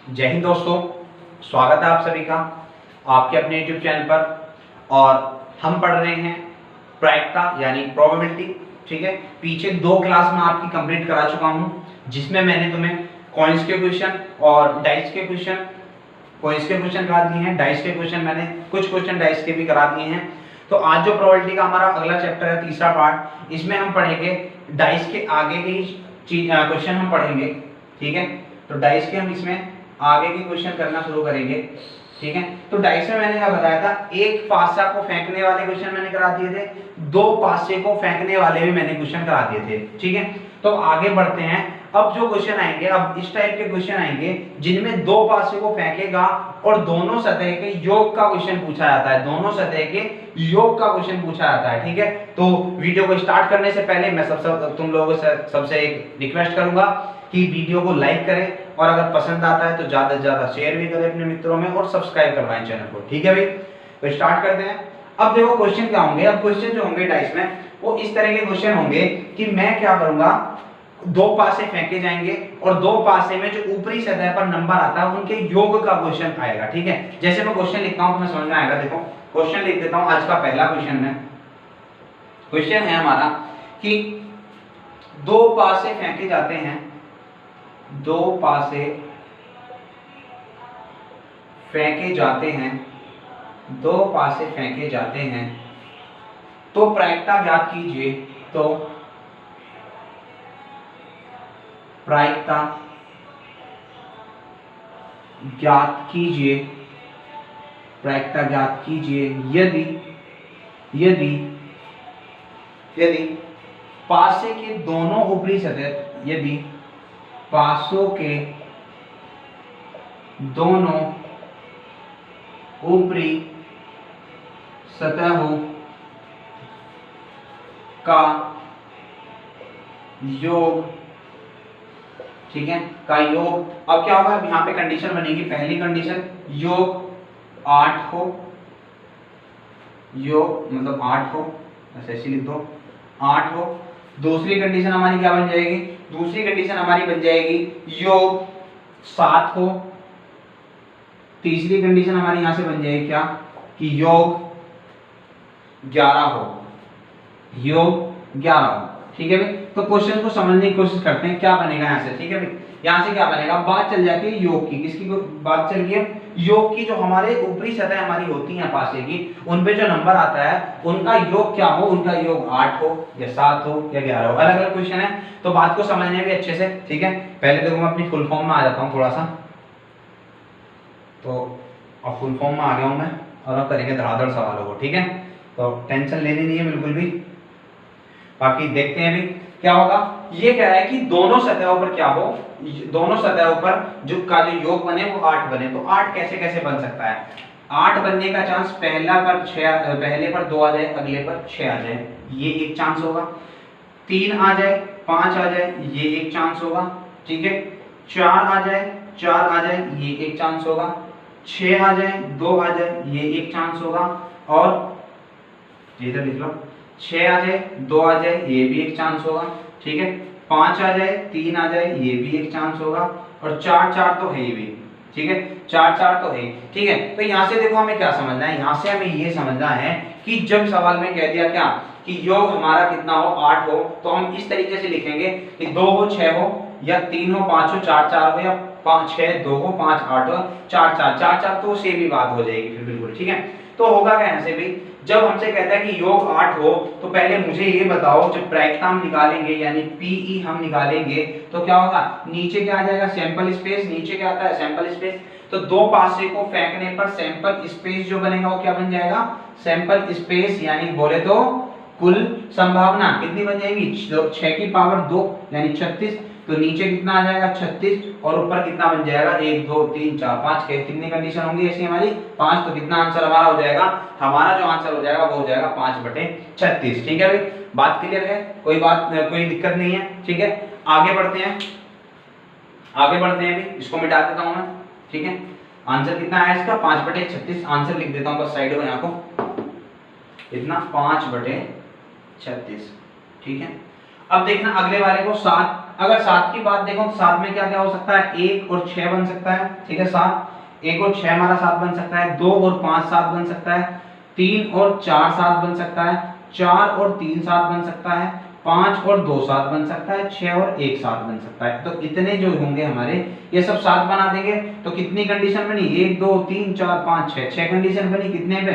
जय हिंद दोस्तों, स्वागत है आप सभी का आपके अपने YouTube चैनल पर। और हम पढ़ रहे हैं प्रायिकता यानी प्रोबेबिलिटी। ठीक है, पीछे 2 क्लास में आपकी कंप्लीट करा चुका हूं, जिसमें मैंने तुम्हें कॉइन्स के क्वेश्चन और डाइस के क्वेश्चन, कॉइन्स के क्वेश्चन करा दिए हैं, डाइस के क्वेश्चन मैंने कुछ क्वेश्चन डाइस के भी करा दिए हैं। तो आज जो प्रोबेबिलिटी का हमारा अगला चैप्टर है, तीसरा पार्ट, इसमें हम पढ़ेंगे डाइस के आगे के क्वेश्चन हम पढ़ेंगे। ठीक है, तो डाइस के हम इसमें आगे के क्वेश्चन करना शुरू करेंगे। ठीक है, तो डाइस में मैंने क्या बताया था, एक पासा को फेंकने वाले क्वेश्चन मैंने करा दिए थे, 2 पासे को फेंकने वाले भी मैंने क्वेश्चन करा दिए थे। ठीक है, तो आगे बढ़ते हैं। अब जो क्वेश्चन आएंगे, अब इस टाइप के क्वेश्चन आएंगे जिनमें 2 पासे को फेंकेगा और दोनों सतह के योग का क्वेश्चन पूछा जाता है, दोनों सतह के योग का क्वेश्चन पूछा जाता है। ठीक है, तो वीडियो को स्टार्ट करने से पहले मैं तुम लोगों से सबसे एक रिक्वेस्ट करूंगा कि वीडियो को लाइक करें और अगर पसंद आता है तो ज्यादा से ज्यादा शेयर भी करें अपने मित्रों में और सब्सक्राइब करवाएं चैनल को। ठीक है भाई, तो स्टार्ट करते हैं। अब देखो क्वेश्चन क्या होंगे। अब क्वेश्चन जो होंगे डाइस में वो इस तरह के क्वेश्चन होंगे कि मैं क्या करूंगा, 2 पासे फेंके जाएंगे और 2 पासे में जो ऊपरी सतह पर नंबर आता है उनके योग का क्वेश्चन आएगा। ठीक है, जैसे मैं क्वेश्चन लिखता हूं तो मैं समझ में आएगा। देखो क्वेश्चन लिख देता हूं। आज का पहला क्वेश्चन है, क्वेश्चन है हमारा कि 2 पासे फेंके जाते हैं, 2 पासे फेंके जाते हैं, 2 पासे फेंके जाते हैं, तो प्रायिकता ज्ञात कीजिए। तो प्रायिकता ज्ञात कीजिए, प्रायिकता ज्ञात कीजिए यदि यदि यदि पासे के दोनों ऊपरी सतह, यदि पासों के दोनों ऊपरी सतहों का योग, ठीक है, का योग। अब क्या होगा, यहाँ पे कंडीशन बनेगी। पहली कंडीशन, योग 8 हो, योग मतलब 8 हो, ऐसे लिख दो 8 हो। दूसरी कंडीशन हमारी क्या बन जाएगी, दूसरी कंडीशन हमारी बन जाएगी योग 7 हो। तीसरी कंडीशन हमारी यहां से बन जाएगी क्या, कि योग 11 हो, योग 11 हो। ठीक है भाई, तो क्वेश्चन को समझने की कोशिश करते हैं क्या बनेगा यहां से। ठीक है भाई, यहां से क्या बनेगा, बात चल जाती है योग की। किसकी बात चल रही है, योग की। जो हमारे ऊपरी सतह हमारी होती है पासे की, उन पे जो नंबर आता है उनका योग क्या हो, उनका योग 8 हो या 7 हो या 11 हो, अलग अलग क्वेश्चन है। तो बात को समझने भी अच्छे से। ठीक है, पहले देखो मैं अपनी फुल फॉर्म में आ जाता हूँ थोड़ा सा। तो अब फुल फॉर्म में आ गया हूं मैं और अब करेंगे धड़ाधड़ सवालों को। ठीक है, तो टेंशन लेनी नहीं है बिल्कुल भी। बाकी देखते हैं अभी क्या होगा। ये कह रहा है कि दोनों सतहों पर क्या हो, दोनों सतहों पर जो का जो योग बने वो 8 बने। तो 8 कैसे कैसे बन सकता है, 8 बनने का चांस पहले पर 2 आ जाए, अगले पर 6 आ जाए, ये एक चांस होगा। 3 आ जाए, 5 आ जाए, ये एक चांस होगा। ठीक है, 4 आ जाए, 4 आ जाए, ये एक चांस होगा। 6 आ जाए, 2 आ जाए, ये एक चांस होगा। और इधर लिख लो, 6 आ जाए, 2 आ जाए, ये भी एक चांस होगा। ठीक है, 5 आ जाए, 3 आ जाए, ये भी एक चांस होगा। और 4 तो है ही भी। ठीक है, 4 तो है। ठीक है, तो यहां से देखो हमें क्या समझना है, यहां से हमें ये समझना है कि जब सवाल में कह दिया क्या कि योग हमारा कितना हो, 8 हो, तो हम इस तरीके से लिखेंगे कि 2 हो, 6 हो, या 3 हो, 5 हो, 4 हो, या 5 6 2 हो, 5 8 हो, 4 तो सेम ही बात हो जाएगी फिर बिल्कुल। ठीक है, तो होगा क्या यहाँ से भी, जब हमसे कहता है कि योग 8 हो, तो पहले मुझे ये बताओ, जब प्रायिकता हम निकालेंगे यानी पीई हम निकालेंगे तो क्या होगा, नीचे क्या आ जाएगा, सैंपल स्पेस। नीचे क्या आता है, सैंपल स्पेस। तो 2 पासे को फेंकने पर सैंपल स्पेस जो बनेगा वो क्या बन जाएगा, सैंपल स्पेस। यानी बोले तो कुल संभावना कितनी बन जाएगी, 6 की पावर 2 यानी 36। तो नीचे कितना आ जाएगा, 36, और ऊपर कितना बन जाएगा, 1 2 3 4 5 के कितनी कंडीशन होंगी ऐसी हमारी, 5। तो कितना आंसर हमारा हो जाएगा, हमारा जो आंसर हो जाएगा वो हो जाएगा 5/36। ठीक है भाई, बात क्लियर है, कोई दिक्कत नहीं है। ठीक है, आगे बढ़ते हैं, आगे बढ़ते हैं भी, इसको मिटा देता हूं मैं। ठीक है, आंसर कितना है इसका, 5/36। आंसर लिख देता हूं बस साइड में यहाँ को, इतना 5/36। ठीक है, अब देखना अगले वाले को 7, अगर 7 की बात देखो तो 7 में क्या क्या हो सकता है, 1 और 6 बन सकता है, ठीक है 7, 1 और 6 हमारा 7 बन सकता है, 2 और 5 7 बन सकता है, 3 और 4 7 बन सकता है, 4 और 3 7 बन सकता है, 5 और 2 7 बन सकता है, 6 और 1 7 बन सकता है। तो इतने जो होंगे हमारे ये सब 7 बना देंगे तो कितनी कंडीशन बनी, 1 2 3 4 5 6, 6 कंडीशन बनी, कितने पे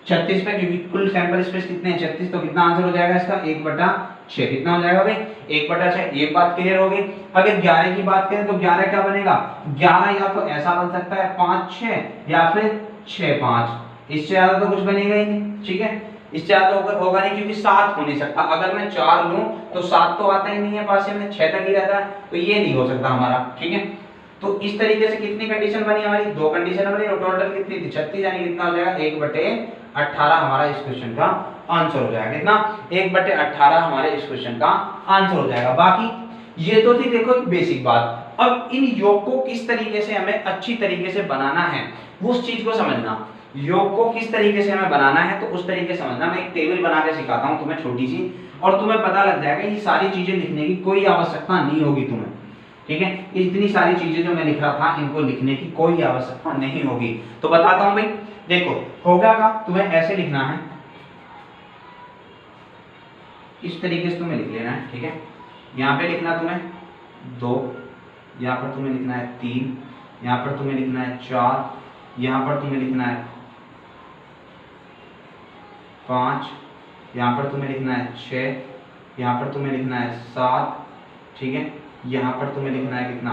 36 पे, क्योंकि कुल सैंपल स्पेस कितने हैं 36, तो कितना आंसर हो जाएगा इसका 1/6, कितना हो जाएगा भाई 1/6। ये बात क्लियर हो गई। अगर 11 की बात करें तो 11 क्या बनेगा, 11 या तो ऐसा बन सकता है 5 6 या फिर 6 5, इससे ज्यादा तो कुछ बनेगा ही नहीं, ठीक है इससे ज्यादा होगा नहीं, क्योंकि 7 हो नहीं सकता। अगर मैं 4 लूं तो 7 तो आता ही नहीं है पास में, 6 तक ही रहता है, तो ये नहीं हो सकता हमारा, ठीक है। तो इस तरीके से कितनी कंडीशन बनी हमारी, 2 कंडीशन बनी और टोटल कितनी थी 36, यानी कितना हो जाएगा 1/18 हमारा इस क्वेश्चन का आंसर हो जाएगा। कितना 1/18 हमारे इस क्वेश्चन का आंसर हो जाएगा। बाकी ये तो थी देखो बेसिक बात। अब इन योग को किस तरीके से हमें अच्छी तरीके से बनाना है उस चीज को समझना, योग को किस तरीके से हमें बनाना है तो उस तरीके से समझना। मैं एक टेबल बना के सिखाता हूं तुम्हें छोटी सी, और तुम्हें पता लग जाएगा ये सारी चीजें लिखने की कोई आवश्यकता नहीं होगी तुम्हें, ठीक है। इतनी सारी चीजें जो मैं लिख रहा था इनको लिखने की कोई आवश्यकता नहीं होगी। तो बताता हूं भाई, देखो होगा का तुम्हें ऐसे लिखना है, इस तरीके से तुम्हें लिख लेना है, ठीक है। यहाँ पे लिखना तुम्हें 2, यहाँ पर तुम्हें लिखना है 3, यहाँ पर तुम्हें लिखना है 4, यहाँ पर तुम्हें लिखना है 5, यहाँ पर तुम्हें लिखना है 6, यहाँ पर तुम्हें लिखना है 7, ठीक है। यहाँ पर तुम्हें लिखना है कितना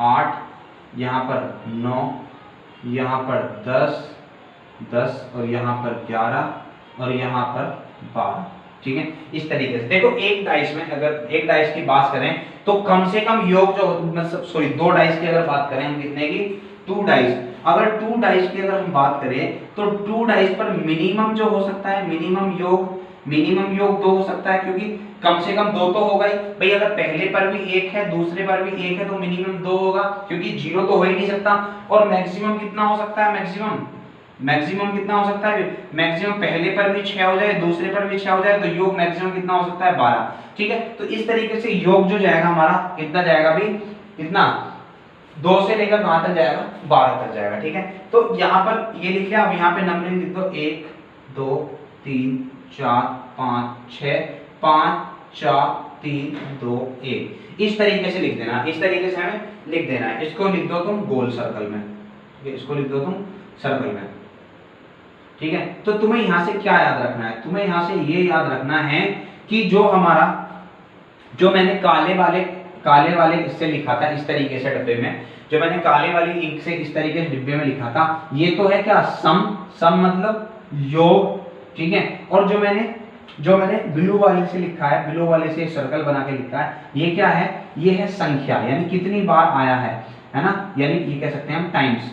8, यहाँ पर 9, यहाँ पर 10 और यहाँ पर 11 और यहाँ पर 12, ठीक है। इस तरीके से देखो एक डाइस में, अगर एक डाइस की बात करें तो कम से कम योग जो मतलब सॉरी 2 डाइस की अगर बात करें हम कितने की 2 डाइस, अगर 2 डाइस की अगर हम बात करें तो 2 डाइस पर मिनिमम जो हो सकता है मिनिमम योग 2 हो सकता है, क्योंकि कम से कम 2 तो होगा ही भाई। अगर पहले पर भी 1 है दूसरे पर भी 1 है तो मिनिमम 2 होगा, क्योंकि 0 तो हो ही नहीं सकता। और मैक्सिमम कितना हो सकता है, मैक्सिमम कितना हो सकता है, मैक्सिमम पहले पर भी 6 हो जाए दूसरे पर भी 6 हो जाए तो योग मैक्सिमम कितना हो सकता है 12, ठीक है। तो इस तरीके से योग जो जाएगा हमारा कितना जाएगा भाई, कितना 2 से लेकर कहां तक जाएगा 12 तक जाएगा, ठीक है। तो यहाँ पर ये लिख लिया, अब यहाँ पे नंबरिंग लिख दो 1 2 3 4 5 6 5 4 3 2 1, इस तरीके से लिख देना, इस तरीके से हमें लिख देना है। इसको लिख दो तुम गोल सर्कल में, इसको लिख दो तुम सर्कल में, ठीक है। तो तुम्हें यहां से क्या याद रखना है, तुम्हें यहां से ये याद रखना है कि जो हमारा जो मैंने काले वाले इससे लिखा था इस तरीके से डब्बे में, जो मैंने काले वाली इंक से इस तरीके से डिब्बे में लिखा था, ये तो है क्या सम मतलब योग, ठीक है। और जो मैंने ब्लू वाले से लिखा है, ब्लू वाले से सर्कल बना के लिखा है, ये क्या है, ये है संख्या, यानी कितनी बार आया है ना, यानी ये कह सकते हैं हम टाइम्स,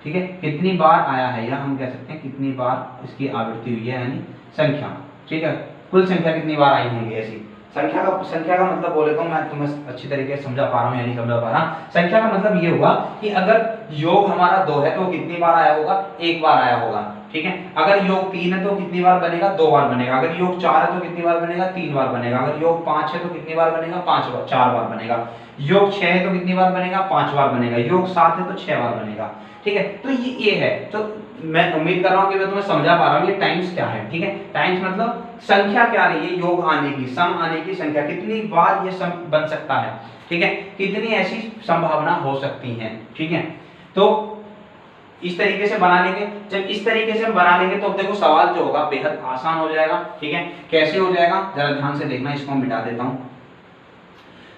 ठीक है। कितनी बार आया है या हम कह सकते हैं कितनी बार इसकी आवृत्ति हुई है, यानी संख्या, ठीक है। कुल संख्या कितनी बार आई होंगी ऐसी संख्या का मतलब बोले तो मैं तुम्हें अच्छी तरीके से समझा पा रहा हूँ या नहीं समझा पा रहा। संख्या का मतलब ये हुआ कि अगर योग हमारा 2 है तो कितनी बार आया होगा, 1 बार आया होगा, ठीक है। अगर योग 3 है तो कितनी बार बनेगा, 2 बार बनेगा। अगर योग 4 है तो कितनी बार बनेगा, 3 बार बनेगा। अगर योग 5 है तो कितनी बार बनेगा, 4 बार बनेगा। योग 6 है तो कितनी बार बनेगा, 5 बार बनेगा। योग 7 है तो 6 बार बनेगा, ठीक है। तो ये है, तो मैं उम्मीद कर रहा हूँ कि मैं तुम्हें समझा पा रहा हूँ ये टाइम्स क्या है, ठीक है। टाइम्स मतलब संख्या क्या रही है, योग आने की, सम आने की संख्या, कितनी बार ये सम बन सकता है, ठीक है, कितनी ऐसी संभावना हो सकती है, ठीक है। तो इस तरीके से बना लेंगे। जब इस तरीके से हम बना लेंगे तो देखो सवाल जो होगा बेहद आसान हो जाएगा, ठीक है। कैसे हो जाएगा जरा ध्यान से देखना, इसको मिटा देता हूं।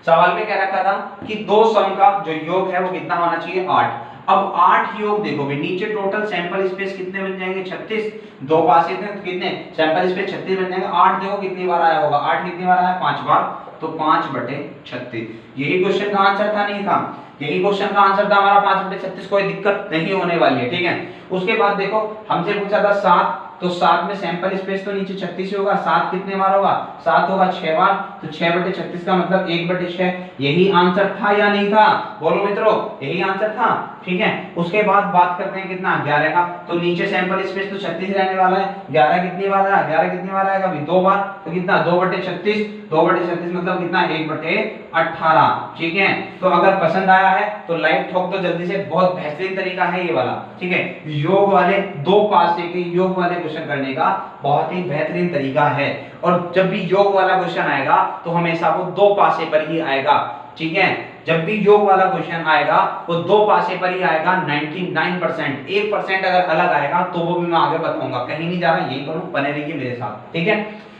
सवाल में क्या रखा था कि 2 सम का जो योग है वो कितना होना चाहिए, 8। अब 8 योग देखोगे नीचे टोटल सैंपल स्पेस कितने बन जाएंगे, 36। 2 पास इतने तो कितने सैंपल स्पेस 36 बन जाएंगे। 8 देखो कितनी बार आया होगा, 8 कितनी बार आया, 5 बार, तो 5/36। यही क्वेश्चन का आंसर था, नहीं था, यही क्वेश्चन का आंसर था हमारा 5/36। कोई दिक्कत नहीं होने वाली है, ठीक है। उसके बाद देखो हमसे पूछा था 7, तो 7 में सैंपल स्पेस तो नीचे 36 होगा, 7 कितने बार होगा, 7 होगा 6 बार, तो 6/36 का मतलब 1/6। यही आंसर था या नहीं था, बोलो मित्रों, यही आंसर था, ठीक है। उसके बाद बात करते हैं कितना 11 का, तो नीचे सैंपल स्पेस तो 36 रहने वाला है। 11 कितनी बार आया, 11 कितनी बार आएगा अभी 2 बार, तो कितना 2/36, 2/36 मतलब कितना 1/18, ठीक है। तो अगर पसंद आया है तो लाइक ठोक दो जल्दी से, बहुत बेहतरीन तरीका है ये वाला, ठीक है। योग वाले 2 पासे के योग वाले क्वेश्चन करने का बहुत ही बेहतरीन तरीका है। और जब भी योग वाला क्वेश्चन आएगा तो हमेशा वो 2 पासे पर ही आएगा, ठीक है। जब भी योग वाला क्वेश्चन आएगा वो 2 पासे पर ही आएगा 99%। 1% अगर अलग आएगा तो वो भी मैं आगे बताऊंगा, कहीं नहीं जा रहा, यही करूं, बने रहिए मेरे साथ, ठीक है।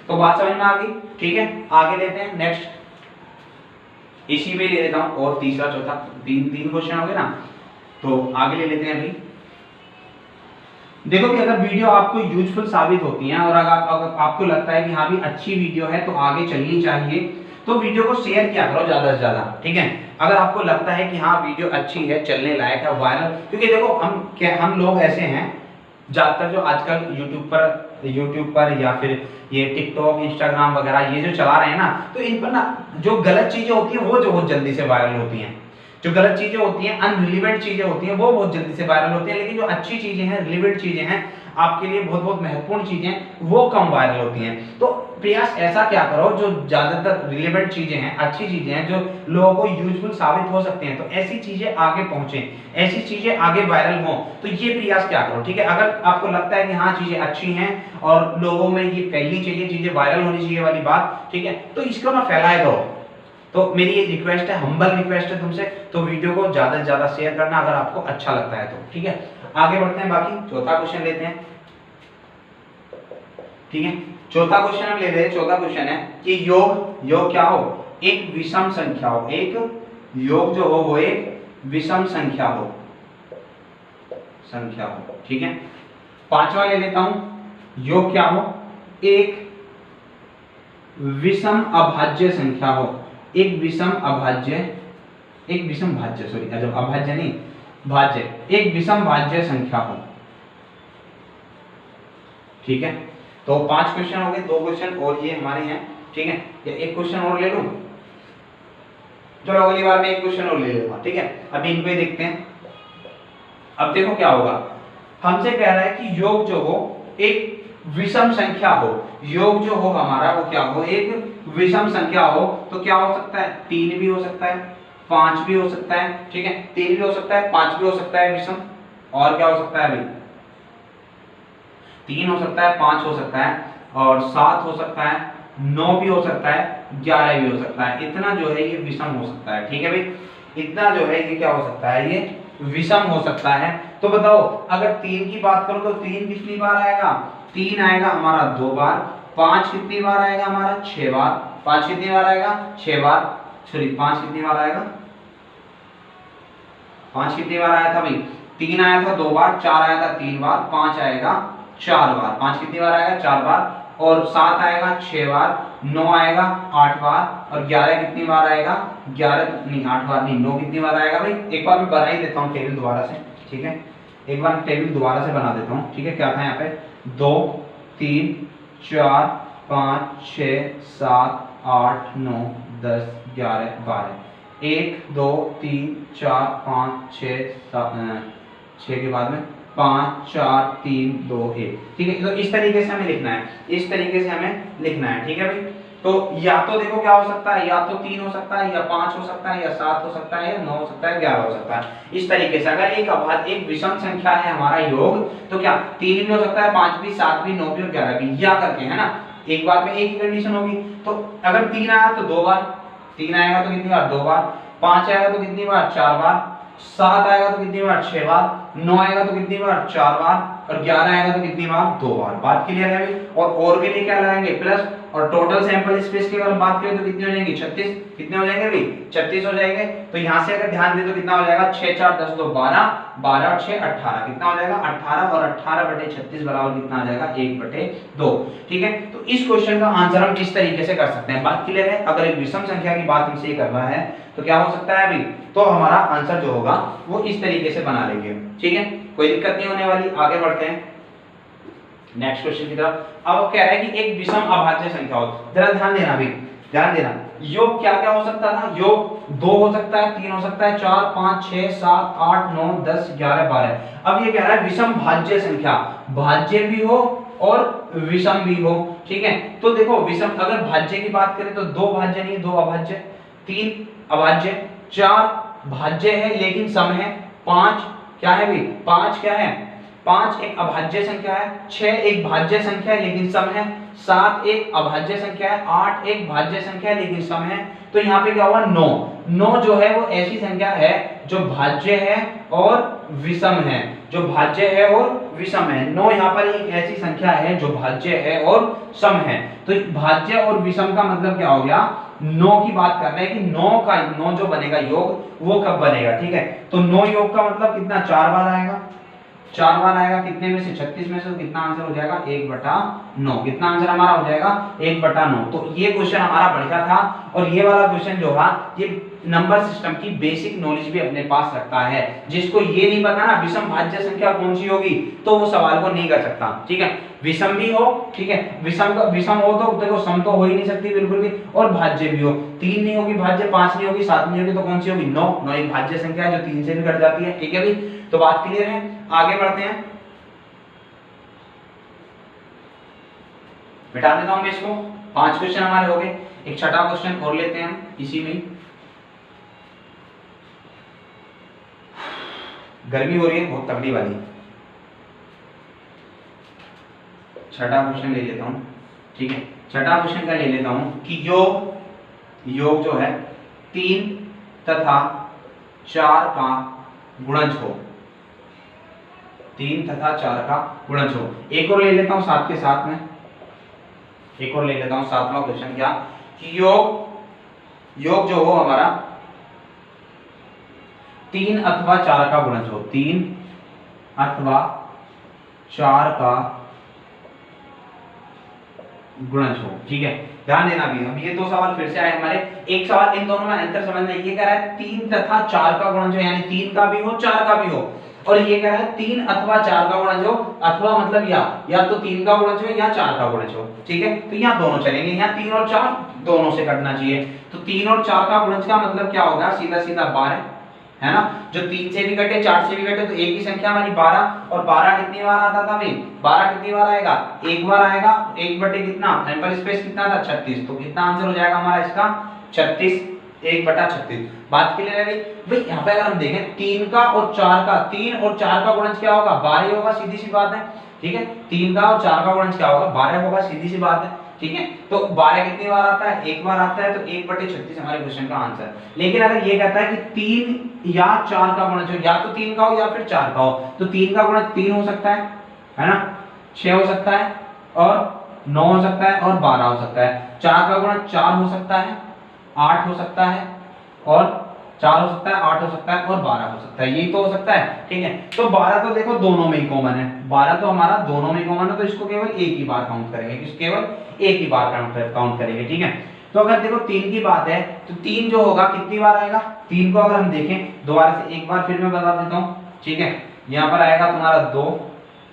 तो बात समझ में आ गई, ठीक है। आगे लेते हैं नेक्स्ट, इसी में ले लेता हूं और तीसरा चौथा, तीन क्वेश्चन हो गए ना, तो आगे ले लेते हैं अभी। देखो कि अगर वीडियो आपको यूजफुल साबित होती है और अगर आपको लगता है कि हाँ भी अच्छी वीडियो है तो आगे चलनी चाहिए, तो वीडियो को शेयर किया करो ज्यादा से ज्यादा, ठीक है। अगर आपको लगता है कि हाँ वीडियो अच्छी है, चलने लायक है, वायरल, क्योंकि देखो हम लोग ऐसे हैं ज्यादातर जो आजकल यूट्यूब पर या फिर ये टिकटॉक, इंस्टाग्राम वगैरह ये जो चला रहे हैं ना, तो इन पर ना जो गलत चीजें होती हैं वो जो बहुत जल्दी से वायरल होती हैं। जो गलत चीजें होती हैं, अनरिलेवेंट चीजें होती हैं, वो बहुत जल्दी से वायरल होती हैं। लेकिन जो अच्छी चीजें हैं, रिलेवेंट चीजें हैं, आपके लिए बहुत बहुत महत्वपूर्ण चीजें, वो कम वायरल होती हैं। तो प्रयास ऐसा क्या करो जो ज्यादातर रिलेवेंट चीजें हैं, अच्छी चीजें हैं, जो लोगों को यूजफुल साबित हो सकते हैं, तो ऐसी चीजें आगे पहुंचे, ऐसी चीजें आगे वायरल हो, तो ये प्रयास क्या करो, ठीक है। अगर आपको लगता है कि हाँ चीजें अच्छी हैं और लोगों में ये फैलनी चाहिए, चीजें वायरल होनी चाहिए वाली बात, ठीक है, तो इसको ना फैलाए दो। तो मेरी ये रिक्वेस्ट है, हम्बल रिक्वेस्ट है तुमसे, तो वीडियो को ज्यादा से ज्यादा शेयर करना अगर आपको अच्छा लगता है तो, ठीक है। आगे बढ़ते हैं, बाकी चौथा क्वेश्चन लेते हैं, ठीक है। चौथा क्वेश्चन हम ले रहे हैं, चौथा क्वेश्चन है कि योग क्या हो, एक विषम संख्या हो, एक योग जो हो वो एक विषम संख्या हो, ठीक है। पांचवा ले लेता हूं, योग क्या हो, एक विषम अभाज्य संख्या हो, एक विषम भाज्य सॉरी, अभाज्य नहीं भाज्य, एक विषम भाज्य संख्या हो, ठीक है। तो 5 क्वेश्चन हो गए, 2 क्वेश्चन और ये हमारे हैं, ठीक है। या एक क्वेश्चन और ले लूं, चलो अगली बार में एक क्वेश्चन और ले लूंगा, ठीक है। अभी इनको ही देखते हैं। अब देखो क्या होगा, हमसे कह रहा है कि योग जो हो एक विषम संख्या हो, योग जो हो हमारा वो क्या हो, एक विषम संख्या हो, तो क्या हो सकता है, 3 भी हो सकता है, 5 भी हो सकता है, ठीक है। 3 भी हो सकता है, 5 भी हो सकता है विषम, और क्या हो सकता है अभी, 3 हो सकता है, 5 हो सकता है, और 7 हो सकता है, 9 भी हो सकता है, 11 भी हो सकता है। इतना जो है ये विषम हो सकता है, ठीक है भाई, इतना जो है ये क्या हो सकता है, ये विषम हो सकता है। तो बताओ अगर 3 की बात करो तो 3 कितनी बार आएगा, 3 आएगा हमारा 2 बार, 5 कितनी बार आएगा हमारा 6 बार, 5 कितनी बार आएगा 6 बार, सॉरी 5 कितनी बार आएगा, 5 कितनी बार आया था भाई, 3 आया था 2 बार, 4 आया था 3 बार, 5 आएगा 4 बार, 5 कितनी बार आएगा 4 बार, और 7 आएगा 6 बार, 9 आएगा 8 बार, और 11 कितनी बार आएगा, 11 नहीं 8 बार नहीं, 9 कितनी बार आएगा भाई। एक बार मैं बना ही देता हूँ टेबल दोबारा से, ठीक है, एक बार टेबल दोबारा से बना देता हूँ, ठीक है। क्या था यहाँ पे, 2 3 4 5 6 7 8 9 10 11 12, 1 2 3 4 5 6 7 6 के बाद में 5 4 3 2 1, ठीक है। तो इस तरीके से हमें लिखना है, इस तरीके से हमें लिखना है, ठीक है भाई। तो या तो देखो क्या हो सकता है, या तो 3 हो सकता है, या 5 हो सकता है, या 7 हो सकता है, या 9 हो सकता है, 11 हो सकता है। इस तरीके से अगर एक विषम संख्या है हमारा योग, तो क्या 3 भी हो सकता है, 5 भी, 7 भी, 9 भी और 11 भी, या करके, है ना। एक बार में एक ही कंडीशन होगी। तो अगर 3 आया तो 2 बार, 3 आएगा तो कितनी बार 2 बार, 5 आएगा तो कितनी बार 4 बार, 7 आएगा तो कितनी बार 6 बार, 9 आएगा तो कितनी बार 4 बार, और 11 आएगा तो कितनी बार 2 बार। बात क्लियर है भाई। और के लिए क्या लगाएंगे प्लस, और टोटल सैंपल स्पेस की अगर बात करें तो कितनी हो जाएंगी 36, कितने हो जाएंगे भाई 36 हो जाएंगे। तो यहां से अगर ध्यान दें तो कितना हो जाएगा 6 4 10 2 12, 12 और 6 18, कितना हो जाएगा 18, और 18/36 बराबर कितना आ जाएगा 1/2, ठीक है। तो इस क्वेश्चन का आंसर हम इस तरीके से कर सकते हैं। बात क्लियर है। अगर एक विषम संख्या की बात हमसे कर रहा है तो क्या हो सकता है अभी, तो हमारा आंसर जो होगा वो इस तरीके से बना लेंगे, ठीक है, कोई दिक्कत नहीं होने वाली। आगे बढ़ते हैं नेक्स्ट क्वेश्चन की तरफ। अब वो कह रहा है कि एक विषम अभाज्य संख्या हो, जरा ध्यान देना भी, ध्यान देना, योग क्या क्या हो सकता था, योग 2 हो सकता है, 3 हो सकता है, 4 5 6 7 8 9 10 11 12। अब ये कह रहा है विषम भाज्य संख्या, भाज्य भी हो और विषम भी हो, ठीक है। तो देखो विषम अगर भाज्य की बात करें तो 2 भाज्य नहीं, 2 अभाज्य, 3 अभाज्य, 4 भाज्य है लेकिन सम है, 5 क्या है भाई, 5 क्या है, 5 एक अभाज्य संख्या है, 6 एक भाज्य संख्या है लेकिन सम है, 7 एक अभाज्य संख्या है, 8 एक भाज्य संख्या है लेकिन सम है। तो यहाँ पे क्या हुआ, 9। 9 जो है वो ऐसी संख्या है जो भाज्य है और विषम है, जो भाज्य है और विषम है। 9 यहाँ पर एक ऐसी संख्या है जो भाज्य है और सम है। तो भाज्य और विषम का मतलब क्या हो गया, 9 की बात कर रहे हैं कि 9 जो बनेगा योग वो कब बनेगा, ठीक है। तो 9 योग का मतलब कितना, 4 बार आएगा, 4 बार आएगा, कितने में से, 36 में से, तो कितना आंसर हो जाएगा 1/9। कितना आंसर हमारा हो जाएगा 1/9। तो ये क्वेश्चन हमारा बढ़िया था और ये वाला क्वेश्चन जो था ये नंबर सिस्टम की बेसिक नॉलेज भी अपने पास रखता है। जिसको ये नहीं पता ना विषम भाज्य संख्या कौन सी होगी तो वो सवाल को नहीं कर सकता, ठीक है। विषम भी हो, ठीक है, विषम हो तो देखो सम तो हो ही नहीं सकती बिल्कुल भी, और भाज्य भी हो, 3 नहीं होगी भाज्य, 5 नहीं होगी, 7 नहीं होगी, तो कौन सी होगी, 9 एक भाज्य संख्या है जो 3 से भी कट जाती है, ठीक है भाई। तो बात क्लियर है, आगे बढ़ते हैं, मिटा देता हूं मैं इसको। 5 क्वेश्चन हमारे हो गए, एक छठा क्वेश्चन और लेते हैं हम इसी में। गर्मी हो रही है बहुत तगड़ी वाली, छठा क्वेश्चन ले लेता हूं, ठीक है। छठा क्वेश्चन का ले लेता हूं कि योग जो है 3 तथा 4 का गुणज हो, 3 तथा 4 का गुणज हो। एक और ले लेता हूं साथ के साथ में, एक और ले लेता हूं, 7वां क्वेश्चन क्या कि योग जो हो हमारा 3 अथवा 4 का गुणज हो, 3 अथवा 4 का गुणज हो, ठीक है। ध्यान देना भी, अब ये 2 सवाल फिर से आए हमारे। एक सवाल इन दोनों में अंतर समझना, ये कह रहा है 3 तथा 4 का गुणज हो, यानी 3 का भी हो 4 का भी हो, और ये कह रहा है 3 अथवा 4 का गुणज हो, अथवा मतलब या तो 3 का गुणज हो या 4 का गुणज हो, ठीक है। तो यहाँ दोनों चलेंगे, यहाँ 3 और 4 दोनों से कटना चाहिए। तो 3 और 4 का गुणज का मतलब क्या होगा, सीधा सीधा 12 है ना, जो 3 से भी कटे 4 से भी कटे तो एक ही संख्या हमारी 12, और 12 कितनी बार आता था भाई, 12 कितनी बार आएगा, एक बार आएगा, 1 बटे कितना, सैंपल स्पेस कितना था 36, तो कितना आंसर हो जाएगा हमारा इसका 36, 1/36। बात क्लियर है भाई। यहाँ पे अगर हम देखें 3 का और 4 का, 3 और 4 का गुणज क्या होगा, 12 होगा, सीधी सी बात है, ठीक है। 3 का और 4 का गुणज क्या होगा, 12 होगा, सीधी सी बात है, ठीक है। तो 12 कितनी बार आता है, एक बार आता है, तो 1/36 हमारे क्वेश्चन का आंसर। लेकिन अगर ये कहता है कि 3 या 4 का गुणज हो, या तो 3 का हो या फिर 4 का हो, तो 3 का गुणज 3 हो सकता है ना, 6 हो सकता है, और 9 हो सकता है, और 12 हो सकता है। 4 का गुणज 4 हो सकता है, 8 हो सकता है, और 4 हो सकता है, 8 हो सकता है, और 12 हो सकता है, यही तो हो सकता है, ठीक है। तो 12 तो देखो दोनों में ही कॉमन है, 12 तो हमारा दोनों में ही कॉमन है, तो इसको केवल एक ही बार काउंट करेंगे, केवल एक ही बार काउंट करेंगे, ठीक है। तो अगर देखो 3 की बात है तो 3 जो होगा कितनी बार आएगा, 3 को अगर हम देखें दोबारा से एक बार फिर मैं बता देता हूँ, ठीक है। यहाँ पर आएगा तुम्हारा 2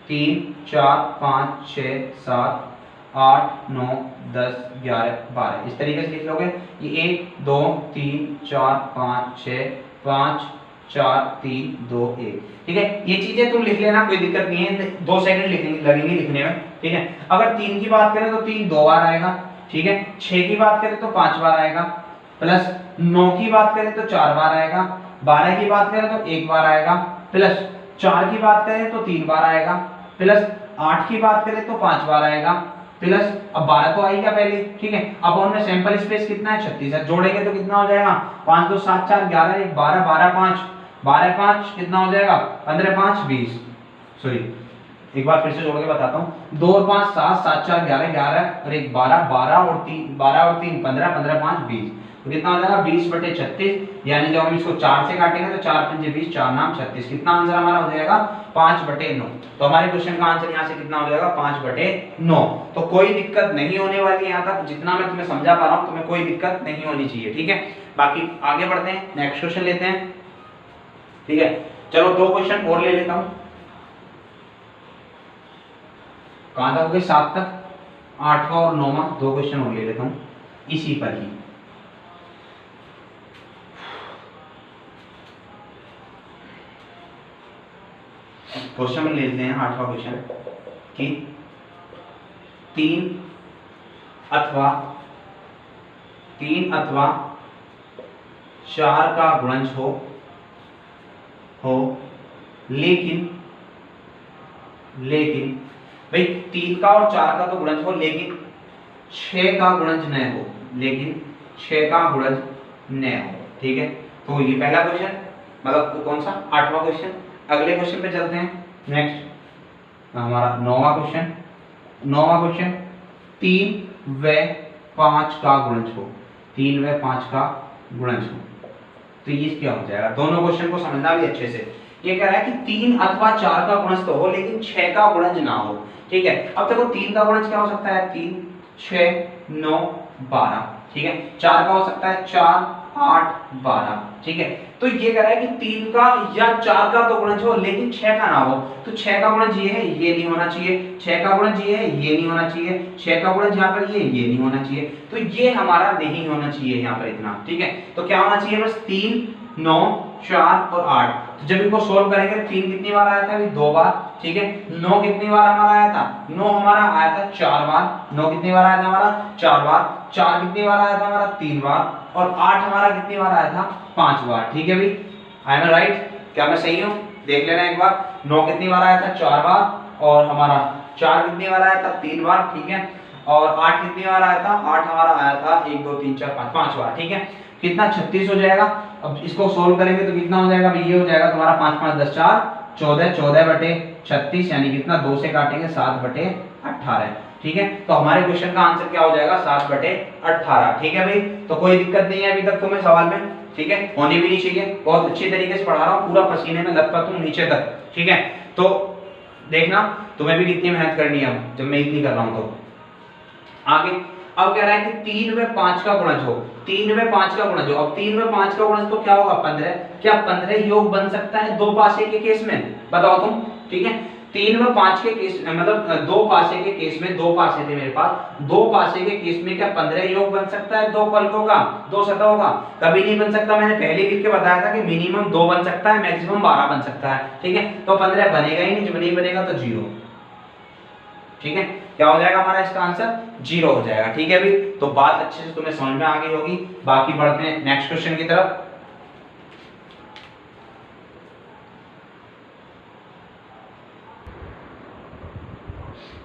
3 4 5 6 7 8 9 10 11 12, इस तरीके से लिख लोगे। ये 1 2 3 4 5 6 5 4 3 2 1, ठीक है। ये चीजें तुम लिख लेना, कोई दिक्कत नहीं है, 2 सेकंड लगेंगे लिखने में, ठीक है। अगर 3 की बात करें तो 3 2 बार आएगा, ठीक है। 6 की बात करें तो 5 बार आएगा, प्लस 9 की बात करें तो 4 बार आएगा, 12 की बात करें तो 1 बार आएगा, प्लस 4 की बात करें तो 3 बार आएगा, प्लस 8 की बात करें तो 5 बार आएगा, प्लस अब 12 तो आएगा पहले, ठीक है। अब उनमें सैंपल स्पेस कितना है 36 है, जोड़ेंगे तो कितना हो जाएगा 5 2 7 4 11 1 12 12 5 12 5 कितना हो जाएगा 15 5 20, सॉरी एक बार फिर से जोड़ के बताता हूँ, 2 और 5 7 7 4 11 11 और 1 12 12 और 3 15 15 5 20, तो कितना हो जाएगा 20/36, यानी जब हम इसको 4 से काटेंगे तो 4 5 20 4 नाम 36, कितना आंसर हमारा हो जाएगा 5/9। तो हमारे क्वेश्चन का आंसर यहाँ से कितना हो जाएगा 5/9। तो कोई दिक्कत नहीं होने वाली है, यहाँ तक जितना मैं तुम्हें समझा पा रहा हूँ तुम्हें कोई दिक्कत नहीं होनी चाहिए, ठीक है। बाकी आगे बढ़ते हैं, नेक्स्ट क्वेश्चन लेते हैं, ठीक है। चलो 2 क्वेश्चन और ले लेता हूँ, कहां तक हो गए 7 तक, 8वां और 9वां 2 क्वेश्चन और ले लेता हूँ इसी पर ही, क्वेश्चन में लेते हैं 8वां क्वेश्चन कि 3 अथवा 4 का गुणज हो लेकिन भाई 3 का और 4 का तो गुणज हो लेकिन 6 का गुणज न हो, ठीक है। तो ये पहला क्वेश्चन, मतलब कौन सा 8वां क्वेश्चन। अगले क्वेश्चन पे चलते हैं। नेक्स्ट हमारा 9वां क्वेश्चन 3 व 5 का गुणज हो, 3 व 5 का गुणज हो। तो ये क्या हो जाएगा, दोनों क्वेश्चन को समझना भी अच्छे से। ये कह रहा है कि 3 अथवा 4 का गुणज तो हो लेकिन 6 का गुणज ना हो, ठीक है। अब देखो 3 का गुणज क्या हो सकता है, 3 6 9 12, ठीक है। 4 का हो सकता है 4 8 12, ठीक है। तो ये कह रहा है कि 3 का या 4 का तो गुणज हो लेकिन 6 का ना हो। तो 6 का गुणज ये है, ये नहीं होना चाहिए, 6 का गुणज ये है, ये नहीं होना चाहिए, 6 का गुणज यहाँ पर ये नहीं होना चाहिए। तो ये हमारा नहीं होना चाहिए यहाँ पर इतना, ठीक है। तो क्या होना चाहिए, बस 3 9 4 और 8। तो जब इनको सोल्व करेंगे 3 कितनी बार आया था, अभी 2 बार, ठीक है। 9 कितनी बार हमारा आया था, 9 हमारा आया था 4 बार, 9 कितनी बार आया था हमारा 4 बार, 4 कितनी बार आया था हमारा 3 बार, और 8 हमारा कितनी बार आया था 5 बार, ठीक है भाई। आई एम राइट, क्या मैं सही हूँ, देख लेना एक बार। 9 कितनी बार आया था 4 बार, और हमारा 4 कितनी बार आया था 3 बार, ठीक है। और 8 कितनी बार आया था, 8 हमारा आया था 1 2 3 4 5 बार, ठीक है। कितना 36 हो जाएगा। अब इसको सोल्व करेंगे तो कितना हो जाएगा, ये हो जाएगा तुम्हारा 5 5 10 4 14, 14 बटे 36 यानी कितना, 2 से काटेंगे 7 बटे 18, ठीक है। तो हमारे क्वेश्चन का आंसर क्या हो जाएगा, 7 बटे 18, ठीक है भाई। तो कोई दिक्कत नहीं है अभी तक तुम्हें सवाल में, ठीक है, होनी भी नहीं चाहिए। बहुत अच्छी तरीके से पढ़ा रहा हूँ, पूरा पसीने में लथपथ हूँ नीचे तक, ठीक है। तो देखना तुम्हें भी कितनी मेहनत करनी है अब जब मैं इतनी कर रहा हूँ। तो आगे अब कह रहा है कि 3 व 5 का गुणज हो, 3 व 5 का गुणज हो। अब 3 व 5 का गुणज तो क्या होगा 15। क्या 15 योग बन सकता है 2 पासे के केस में, बताओ तुम, ठीक है। 3 व 5 के केस मतलब 2 पासे के केस में, 2 पासे थे मेरे पास, 2 पासे के केस में क्या 15 योग बन सकता है 2 फलकों का, 2 सतहों का, कभी नहीं बन सकता। मैंने पहले लिख के बताया था कि मिनिमम 2 बन सकता है, मैक्सिमम 12 बन सकता है, ठीक है। तो 15 बनेगा ही नहीं, जब नहीं बनेगा तो 0, ठीक है। क्या हो जाएगा हमारा इसका आंसर 0 हो जाएगा, ठीक है भाई। तो बात अच्छे से तुम्हें समझ में आ गई होगी। बाकी बढ़ते हैं नेक्स्ट क्वेश्चन की तरफ।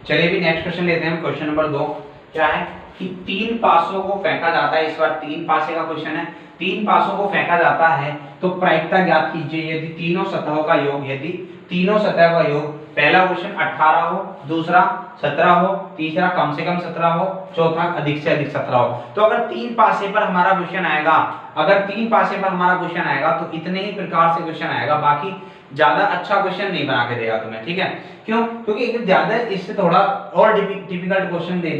चलिए भी नेक्स्ट क्वेश्चन लेते हैं। क्वेश्चन नंबर 2 क्या है कि 3 पासों को फेंका जाता है। इस बार 3 पासे का क्वेश्चन है। 3 पासों को फेंका जाता है तो प्रायिकता ज्ञात कीजिए यदि तीनों सतहों का योग, यदि तीनों सतह का योग, पहला क्वेश्चन 18 हो, दूसरा 17 हो, तीसरा कम से कम 17 हो, चौथा अधिक से अधिक 17 हो। तो अगर 3 पासे पर हमारा क्वेश्चन आएगा, अगर 3 पासे पर हमारा क्वेश्चन आएगा तो इतने ही प्रकार से क्वेश्चन आएगा, बाकी ज्यादा अच्छा क्वेश्चन नहीं बना के देगा तुम्हें, ठीक है। क्यों, क्योंकि एक ज्यादा इससे थोड़ा और डिफिकल्ट क्वेश्चन दे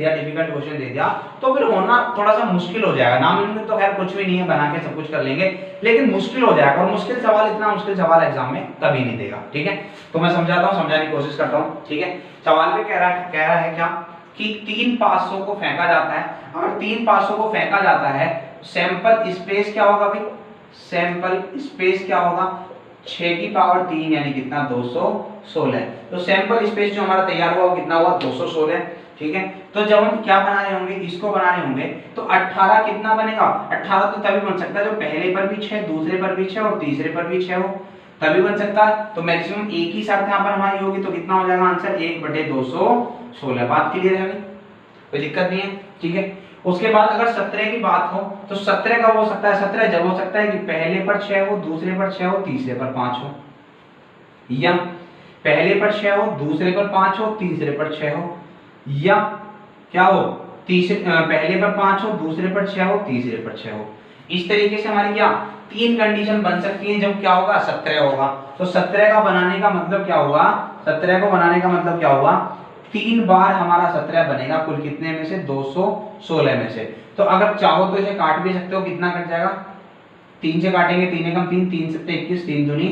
दिया तो फिर होना थोड़ा सा मुश्किल हो जाएगा। नामुमकिन तो खैर कुछ भी नहीं है, बना के सब कुछ कर लेंगे, लेकिन मुश्किल हो जाएगा। और मुश्किल सवाल, इतना मुश्किल सवाल एग्जाम में कभी नहीं देगा, ठीक है। तो मैं समझाता हूँ, समझाने की कोशिश करता हूँ, ठीक है। सवाल में कह रहा है क्या कि 3 पासों को फेंका जाता है। अगर 3 पासों को फेंका जाता है, सैंपल स्पेस क्या होगा भाई, सैंपल स्पेस क्या होगा 6 की पावर 3 यानी कितना 216। तो सैंपल स्पेस जो हमारा तैयार हुआ कितना हुआ 216, ठीक है। तो जब हम क्या बना रहे होंगे, इसको बना रहे होंगे तो 18 कितना बनेगा, 18 तो तभी बन सकता है जब पहले पर भी 6, दूसरे पर भी 6 और तीसरे पर भी 6 हो, तभी बन सकता है। तो मैक्सिमम एक ही शर्त यहाँ पर हमारी होगी, तो कितना हो जाएगा आंसर 1/216। बात क्लियर है, कोई दिक्कत नहीं है, ठीक है। उसके बाद अगर 17 की बात हो तो 17 कब हो सकता है, 17 जब हो सकता है कि पहले पर 6 हो, दूसरे पर 6 हो, तीसरे पर 5 हो, या पहले पर 6 हो, दूसरे पर 5 हो, तीसरे पर 6 हो, या क्या हो पहले पर 5 हो, दूसरे पर 6 हो, तीसरे पर 6 हो। इस तरीके से हमारी क्या 3 कंडीशन बन सकती है जब क्या होगा 17 होगा। तो 17 का बनाने का मतलब क्या होगा, 17 को बनाने का मतलब क्या होगा, 3 बार हमारा 17 बनेगा, कुल कितने में से 216 में से। तो अगर चाहो तो इसे काट भी सकते हो, कितना कट जाएगा 3 से काटेंगे, 3 एकम 3, 3 सत्ते 21, 3 दूनी